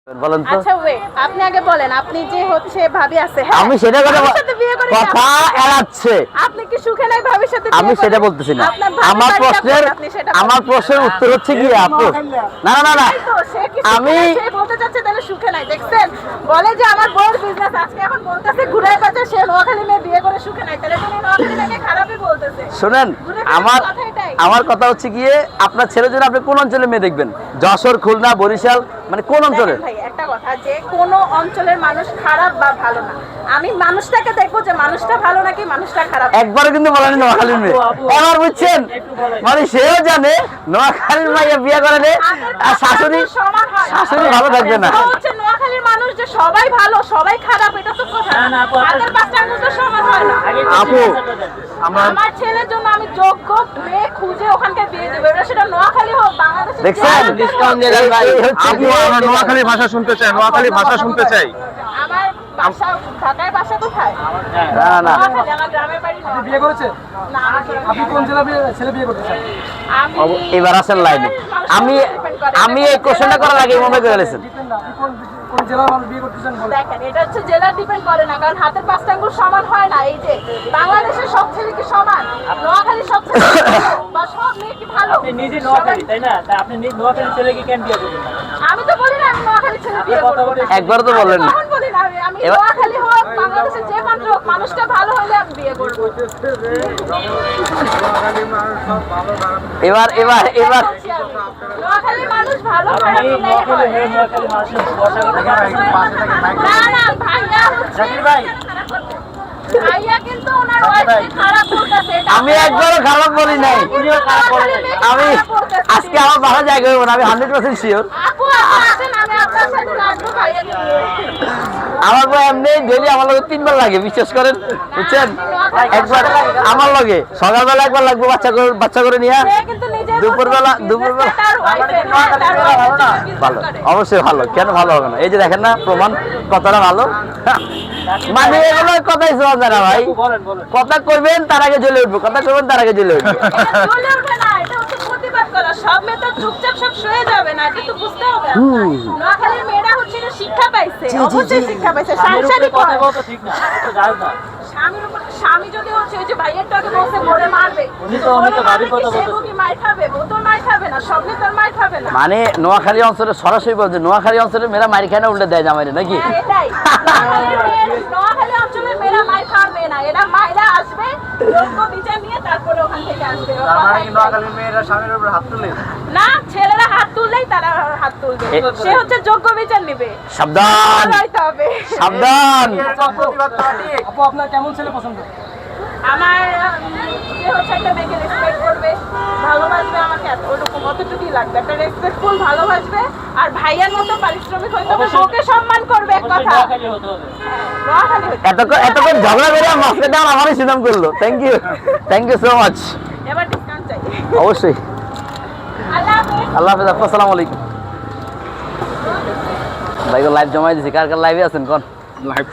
বলেন তো। আচ্ছা ওয়েট, আপনি আগে বলেন, আপনি যে হচ্ছে ভাবি আছে, হ্যাঁ আমি সেটা কথা এড়াচ্ছে। আপনি কি সুখে নাই ভাবির সাথে বিয়ে আমি করে? সেটা বলতেছি না। আপনার ভাবির আমার বাড়িটা প্রশ্নের কোথায়? আপনি সেটা বলেন। আমার প্রশ্নের উত্তর হচ্ছে কি আপু, না না না না এই তো, সে কি সুখে আমি নাই? সে বলতে চাচ্ছে তাহলে সুখে নাই। দেখছেন, বলে যে আমার বউর বিজনেস, আজকে এখন বলতেছে ঘুরায় পাচ্ছে সে নোয়াখালী মেয়ে বিয়ে করে সুখে নাই, তাহলে তুমি নোয়াখালী মেয়েকে খারাপই বলতেছে। শুনেন, আমার আমার কথা হচ্ছে গিয়ে আপনার ছেলের জন্য আপনি কোন অঞ্চলে মেয়ে দেখবেন? যশোর, খুলনা, বরিশাল, মানে কোন অঞ্চলে? দেখেন ভাই, একটা কথা, যে কোনো অঞ্চলের মানুষ খারাপ বা ভালো না, আমি মানুষটাকে দেখবো যে মানুষটা ভালো নাকি মানুষটা খারাপ। একবারও কিন্তু বলেন নোয়াখালীর মেয়ে, এবার বুঝছেন, মানে সেও জানে নোয়াখালীর মাইয়া বিয়ে করে নে আর শাশুড়ি ভালো থাকবে না। হচ্ছে নোয়াখালীর মানুষ যে সবাই ভালো সবাই খারাপ, এটা তো কথা না। হাতের পাঁচটা আঙুল তো সমান হয় না। আপু, আমার ছেলের জন্য আমি যোগ্য মেয়ে খুঁজে ওখানকার বিয়ে দেবো, এবার সেটা নোয়াখালী হোক, বাংলাদেশে দেখছেন ডিসকাউন্ট দিয়ে দেন ভাই। আপু আমরা নোয়াখালী ভাষা শুনতে চাই, নোয়াখালী ভাষা শুনতে চাই। আমার বাসা ঢাকায়, বাসা কোথায়? না না নোয়াখালী, আমার গ্রামের বাড়ি। বিয়ে করেছে? না, আপনি কোন ছেলে বিয়ে করতে চান? আমি এবার আসেন লাইনে। আমি এই কোশ্চেনটা করার আগে মনে করে গেছেন। ডিপেন্ড না, আপনি কোন জেলার মানুষ বিয়ে করতে চান বলেন। দেখেন, এটা হচ্ছে জেলা ডিপেন্ড করে না, কারণ হাতের পাঁচটা আঙ্গুল সমান হয় না। এই যে বাংলাদেশের সব ছেলে কি সমান? নোয়াখালীর সব ছেলে বা সব মেয়ে কি ভালো? আপনি নিজে নোয়াখালী, তাই না? তা আপনি নোয়াখালী ছেলেকে কেন বিয়ে করবেন না? আমি তো বলি না আমি নোয়াখালী ছেলে বিয়ে করব না। একবার তো বললেন না। তখন বলি না আমি নোয়াখালী হোক, বাংলাদেশের যে মাত্র হোক, মানুষটা ভালো হলে আমি বিয়ে করব। এবার নোয়াখালীর মানুষ ভালো আপনি খারাপ মিলাই নোয়াখালী হয়। হয়ে নোয়াখালী মানুষের ভরসা করে না না ভাইয়া হচ্ছে জাকির ভাই। ভাইয়া কিন্তু ওনার ওয়াইফকে খারাপ বলতেছে। এটা আমি একবারও খারাপ বলি নাই। উনিও খারাপ বলেন। আমি আজকে আমার ভালো জায়গা হইব না, আমি 100% শিওর। আপু আসেন, আমি আপনার সাথে নাচবো ভাইয়াকে নিয়ে। আমার বউ এমনি ডেলি আমার লগে 3 বার লাগে, বিশ্বাস করেন, বুঝছেন? একবার আমার লগে সকালবেলা একবার লাগবে বাচ্চা করে নিয়ে, সে কিন্তু নিজের দুপুরবেলা তার ওয়াইফের ভালো, অবশ্যই ভালো, কেন ভালো হবে না? এই যে দেখেন না প্রমাণ কতটা ভালো। মানে এগুলো কথাই শোনা যায় না ভাই। বলেন বলেন। কথা করবেন তার আগে জ্বলে উঠবো, কথা করবেন তার আগে জ্বলে উঠবো। চলে ওঠে না, এটা হচ্ছে প্রতিবাদ করা। সব মেয়ে তো চুপচাপ সব সয়ে যাবে না, এটা তো বুঝতে হবে আপনার। নোয়াখালীর মেয়েরা হচ্ছে এটা শিক্ষা পাইছে, অবশ্যই শিক্ষা পাইছে, সাংসারিক কথা হয়। বলতে ঠিক না, এটা জায়েজ না। স্বামীর উপর স্বামী যদি হচ্ছে ওই যে ভাইয়েরটাকে বলছে মরে মারবে, উনি তো ভাবির কথা সে বলতেছে। কি মার খাবে? ও তো মার খাবে না, সব মেয়ে তো আর মার খাবে না। মানে নোয়াখালী অঞ্চলে সরাসরি বলছে নোয়াখালী অঞ্চলে মেয়েরা মারি খায় না, উল্টে দেয় জামাইরে নাকি? হ্যাঁ, এটাই। নোয়াখালী অঞ্চলের মেয়েরা মার খাওয়ার মেয়ে না, এরা মায়েরা আসবে যোগ্য বিচার নিয়ে, তারপরে ওখান থেকে আসবে। নোয়াখালীর মেয়েরা স্বামীর উপর হাত তুলে? না, ছেলেরা হাত তুললেই তারা হাত তুলবে, সে হচ্ছে যোগ্য বিচার নিবে। সাবধান হইতে হবে। সাবধান। আপু আপনার কেমন ছেলে পছন্দ? আমার যে হচ্ছে একটা মেয়েকে রেসপেক্ট করবে, ভালোবাসবে, আমাকে ওরকম অতটুকুই লাগবে। একটা রেসপেক্টফুল ভালোবাসবে, আর ভাইয়ার মতো পারিশ্রমিক হইতে হবে, ওকে সম্মান করবে, এক অবশ্যই কথা। নোয়াখালী হতে হবে। নোয়াখালী হইতে হবে। এতক্ষণ ঝগড়া করে মাঝখানে দাম আমারই সুনাম করলো। Thank you so much. এবার ডিসকাউন্ট চাই। অবশ্যই। আল্লাহ হাফেজ। আল্লাহ হাফেজ, আসসালামু আলাইকুম। ভাই লাইভ জমাই দিছি, কার কার লাইভে আছেন কোন? লাইভ